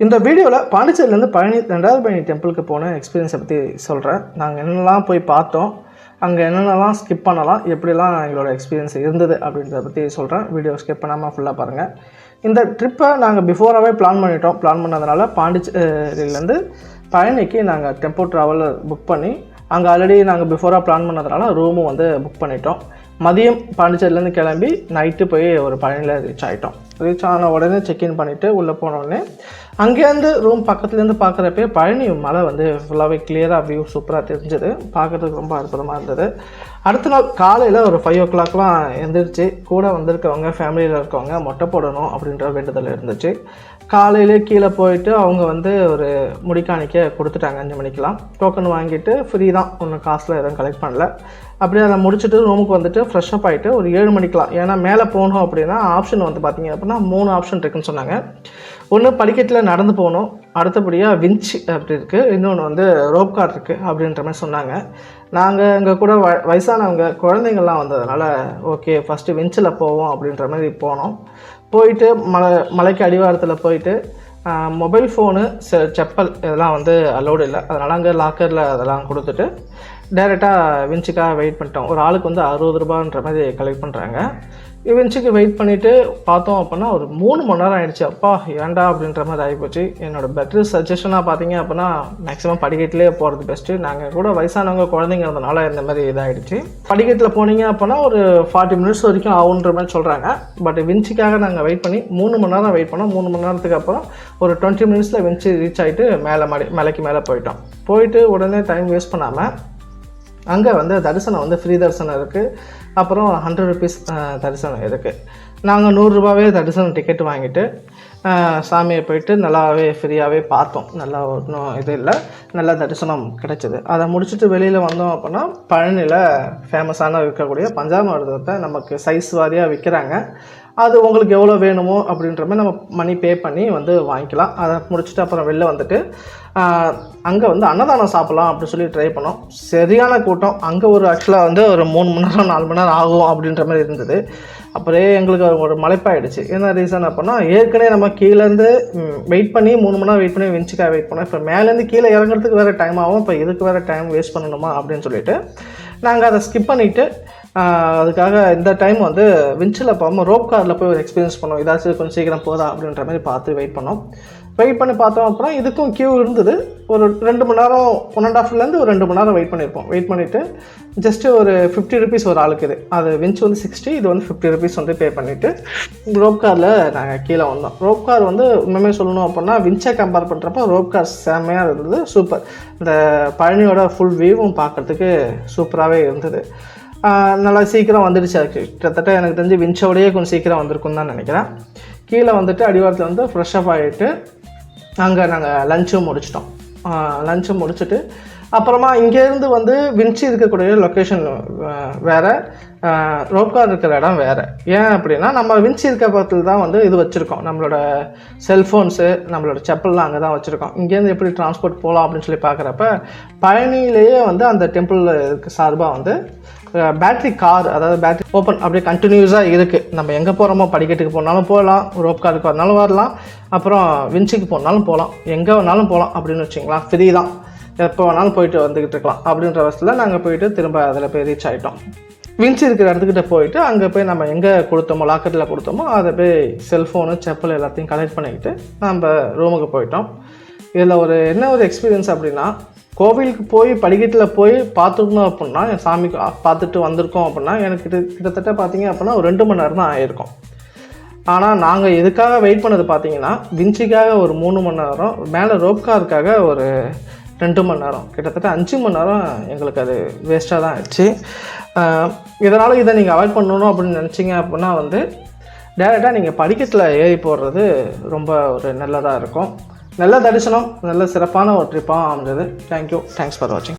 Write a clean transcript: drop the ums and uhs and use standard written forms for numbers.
இந்த வீடியோவில் பாண்டிச்சேரியிலேருந்து பழனி 2வது பழனி டெம்பிளுக்கு போன எக்ஸ்பீரியன்ஸை பற்றி சொல்கிறேன். நாங்கள் என்னென்னலாம் போய் பார்த்தோம், அங்கே என்னென்னலாம் ஸ்கிப் பண்ணலாம், எப்படிலாம் எங்களோட எக்ஸ்பீரியன்ஸ் இருந்தது அப்படின்றத பற்றி சொல்கிறேன். வீடியோ ஸ்கிப் பண்ணாமல் ஃபுல்லாக பாருங்கள். இந்த ட்ரிப்பை நாங்கள் பிஃபோராகவே பிளான் பண்ணிட்டோம். பிளான் பண்ணதுனால பாண்டிச்சேரியிலேருந்து பழனிக்கு நாங்கள் டெம்போ ட்ராவலர் புக் பண்ணி அங்கே ஆல்ரெடி நாங்கள் பிஃபோராக பிளான் பண்ணதுனால ரூமும் புக் பண்ணிட்டோம். மதியம் பாண்டிச்சேரியிலேருந்து கிளம்பி நைட்டு போய் ஒரு பழனியில் ரீச் ஆகிட்டோம். ரீச் ஆன உடனே செக்இன் பண்ணிவிட்டு உள்ளே போனோடனே அங்கேருந்து ரூம் பக்கத்துலேருந்து பார்க்குறப்பே பழனி மலை ஃபுல்லாகவே கிளியராக வியூ சூப்பராக தெரிஞ்சது. பார்க்குறதுக்கு ரொம்ப அற்புதமாக இருந்தது. அடுத்த நாள் காலையில் ஒரு 5 o'clockலாம் எழுந்திரிச்சு கூட வந்திருக்கவங்க ஃபேமிலியில் இருக்கவங்க மொட்டை போடணும் அப்படின்ற வேண்டுதல் இருந்துச்சு. காலையிலே கீழே போயிட்டு அவங்க ஒரு முடிக்காணிக்க கொடுத்துட்டாங்க 5 மணிக்கெலாம். டோக்கன் வாங்கிட்டு ஃப்ரீ தான், ஒன்றும் காசில் எதுவும் கலெக்ட் பண்ணல. அப்படியே அதை முடிச்சுட்டு ரூமுக்கு வந்துட்டு ஃப்ரெஷ்ஷப் ஆகிட்டு ஒரு 7 மணிக்கெலாம், ஏன்னா மேலே போகணும் அப்படின்னா ஆப்ஷன் பார்த்திங்க அப்படின்னா 3 ஆப்ஷன் இருக்குன்னு சொன்னாங்க. ஒன்று படிக்கட்டில் நடந்து போகணும், அடுத்தபடியாக விஞ்ச் அப்படி இருக்குது, இன்னொன்று ரோப் கார் இருக்குது அப்படின்ற மாதிரி சொன்னாங்க. நாங்கள் எங்கள் கூட வயசானவங்க குழந்தைங்கள்லாம் வந்ததுனால ஓகே ஃபஸ்ட்டு விஞ்சில் போவோம் அப்படின்ற மாதிரி போனோம். போயிட்டு மலைக்கு அடிவாரத்தில் போயிட்டு மொபைல் ஃபோனு செப்பல் இதெல்லாம் அலோடு இல்லை. அதனால் அங்கே லாக்கரில் அதெல்லாம் கொடுத்துட்டு டைரெக்டாக விஞ்சுக்காக வெயிட் பண்ணிட்டோம். ஒரு ஆளுக்கு 60 ரூபான்ற மாதிரி கலெக்ட் பண்ணுறாங்க. விஞ்சுக்கு வெயிட் பண்ணிவிட்டு பார்த்தோம் அப்படின்னா ஒரு 3 மணி நேரம் ஆகிடுச்சு. அப்பா ஏன்டா அப்படின்ற மாதிரி ஆகிப்போச்சு. என்னோடய பெட்டர் சஜஷனாக பார்த்தீங்க அப்படின்னா மேக்ஸிமம் படிக்கட்டிலே போகிறது பெஸ்ட்டு. நாங்கள் கூட வயசானவங்க குழந்தைங்க இருந்தனால இந்த மாதிரி இதாகிடுச்சு. படிக்கட்டில் போனீங்க அப்படின்னா ஒரு 40 மினிட்ஸ் வரைக்கும் ஆகுன்ற மாதிரி சொல்கிறாங்க. பட் விஞ்சுக்காக நாங்கள் வெயிட் பண்ணி 3 மணி நேரம் வெயிட் பண்ணோம். 3 மணி நேரத்துக்கு அப்புறம் ஒரு 20 மினிட்ஸில் விஞ்சு ரீச் ஆகிட்டு மலைக்கு மேலே போயிட்டோம். போயிட்டு உடனே டைம் வேஸ்ட் பண்ணாமல் அங்கே தரிசனம் ஃப்ரீ தரிசனம் இருக்குது. அப்புறம் 100 rupees தரிசனம் இருக்குது. நாங்கள் 100 ரூபாவே தரிசனம் டிக்கெட் வாங்கிட்டு சாமியை போயிட்டு நல்லாவே ஃப்ரீயாகவே பார்த்தோம். நல்லா ஒன்றும் இது இல்லை, நல்லா தரிசனம் கிடைச்சிது. அதை முடிச்சுட்டு வெளியில் வந்தோம் அப்படின்னா பழனியில் ஃபேமஸான இருக்கக்கூடிய பஞ்சாமிர்தத்தை நமக்கு சைஸ் வாரியாக விற்கிறாங்க. அது உங்களுக்கு எவ்வளோ வேணுமோ அப்படின்ற மாதிரி நம்ம மணி பே பண்ணி வாங்கிக்கலாம். அதை முடிச்சுட்டு அப்புறம் வெளில வந்துட்டு அங்கே அன்னதானம் சாப்பிட்லாம் அப்படின்னு சொல்லி ட்ரை பண்ணோம். சரியான கூட்டம். அங்கே ஆக்சுவலாக ஒரு 3 மணி நேரம் 4 மணி நேரம் ஆகும் அப்படின்ற மாதிரி இருந்தது. அப்புறம் எங்களுக்கு ஒரு மலைப்பாயிடுச்சு. என்ன ரீசன் அப்படின்னா ஏற்கனவே நம்ம கீழேருந்து வெயிட் பண்ணி 3 மணி நேரம் வெயிட் பண்ணி விஞ்சுக்காக வெயிட் பண்ணோம். இப்போ மேலேருந்து கீழே இறங்குறதுக்கு வேறு டைம் ஆகும். இப்போ இதுக்கு வேறு டைம் வேஸ்ட் பண்ணணுமா அப்படின்னு சொல்லிட்டு நாங்கள் அதை ஸ்கிப் பண்ணிவிட்டு அதுக்காக இந்த டைம் விஞ்சில் போகாமல் ரோப் காரில் போய் ஒரு எக்ஸ்பீரியன்ஸ் பண்ணோம். ஏதாச்சும் கொஞ்சம் சீக்கிரம் போதா அப்படின்ற மாதிரி பார்த்து வெயிட் பண்ணோம். வெயிட் பண்ணி பார்த்தோம். அப்புறம் இதுக்கும் கியூ இருந்தது. ஒரு 2 மணி நேரம் 1.5லேருந்து ஒரு 2 மணி நேரம் வெயிட் பண்ணியிருப்போம். வெயிட் பண்ணிவிட்டு ஜஸ்ட்டு ஒரு 50 rupees ஒரு ஆளுக்கு இது. அது விஞ்ச் 60, இது 50 rupees பே பண்ணிவிட்டு ரோப் காரில் நாங்கள் கீழே வந்தோம். ரோப் கார் உண்மையுமே சொல்லணும் அப்படின்னா விஞ்சை கம்பேர் பண்ணுறப்ப ரோப் கார் செம்மையாக இருந்தது. சூப்பர். இந்த பழனியோட ஃபுல் வியூவும் பார்க்குறதுக்கு சூப்பராகவே இருந்தது. நல்லா சீக்கிரம் வந்துடுச்சு. அதுக்கு கிட்டத்தட்ட எனக்கு தெரிஞ்சு விஞ்சோடையே கொஞ்சம் சீக்கிரம் வந்திருக்குன்னு தான் நினைக்கிறேன். கீழே அடிவாரத்தில் ஃப்ரெஷ்ஷப் ஆகிட்டு அங்கே நாங்கள் லஞ்சும் முடிச்சிட்டோம். லஞ்சும் முடிச்சுட்டு அப்புறமா இங்கேருந்து விஞ்சி இருக்கக்கூடிய லொக்கேஷன் வேறு, ரோப்கார் இருக்கிற இடம் வேறு. ஏன் அப்படின்னா நம்ம விஞ்சி இருக்க பக்கத்தில் தான் இது வச்சுருக்கோம். நம்மளோட செல்ஃபோன்ஸு நம்மளோட செப்பல்லாம் அங்கே தான் வச்சுருக்கோம். இங்கேருந்து எப்படி டிரான்ஸ்போர்ட் போகலாம் அப்படின்னு சொல்லி பார்க்குறப்ப பழனியிலேயே அந்த டெம்பிள் சார்பாக பேட்ரி கார், அதாவது பேட்ரி ஓப்பன் அப்படியே கண்டினியூஸாக இருக்குது. நம்ம எங்கே போகிறோமோ படிக்கட்டுக்கு போனாலும் போகலாம், ரோப் காருக்கு வரனாலும் வரலாம், அப்புறம் விஞ்சுக்கு போனாலும் போகலாம், எங்கே வேணாலும் போகலாம் அப்படின்னு வச்சிங்களா. ஃப்ரீ தான், எப்போ வேணாலும் போயிட்டு வந்துக்கிட்டு இருக்கலாம். அப்படின்ற வசதியில் நாங்கள் போயிட்டு திரும்ப அதில் போய் ரீச் ஆகிட்டோம். விஞ்ச் இருக்கிற இடத்துக்கிட்ட போயிட்டு அங்கே போய் நம்ம எங்கே கொடுத்தோமோ லாக்கரில் கொடுத்தோமோ அதை போய் செல்ஃபோனு செப்பல் எல்லாத்தையும் கலெக்ட் பண்ணிக்கிட்டு நம்ம ரூமுக்கு போயிட்டோம். இதில் என்ன ஒரு எக்ஸ்பீரியன்ஸ் அப்படின்னா, கோவிலுக்கு போய் படிக்கட்டில் போய் பார்த்துக்கணும் அப்படின்னா சாமிக்கு பார்த்துட்டு வந்திருக்கோம் அப்படின்னா எனக்கு கிட்டத்தட்ட பார்த்தீங்க அப்படின்னா ஒரு 2 மணி நேரம் தான் ஆகிருக்கும். ஆனால் நாங்கள் இதுக்காக வெயிட் பண்ணது பார்த்தீங்கன்னா விஞ்சுக்காக ஒரு 3 மணி நேரம், மேலே ரோப் காருக்காக ஒரு 2 மணி நேரம், கிட்டத்தட்ட 5 மணி நேரம் எங்களுக்கு அது வேஸ்ட்டாக தான் ஆயிடுச்சு. இதனால் இதை நீங்கள் அவாய்ட் பண்ணணும் அப்படின்னு நினச்சிங்க அப்படின்னா டேரெக்டாக நீங்கள் படிக்கட்டில் ஏறி போடுறது ரொம்ப ஒரு நல்லதாக இருக்கும். நல்ல தரிசனம், நல்ல சிறப்பான ஒரு ட்ரிப்பாக அமைஞ்சது. தேங்க்யூ. தேங்க்ஸ் ஃபார் வாட்சிங்.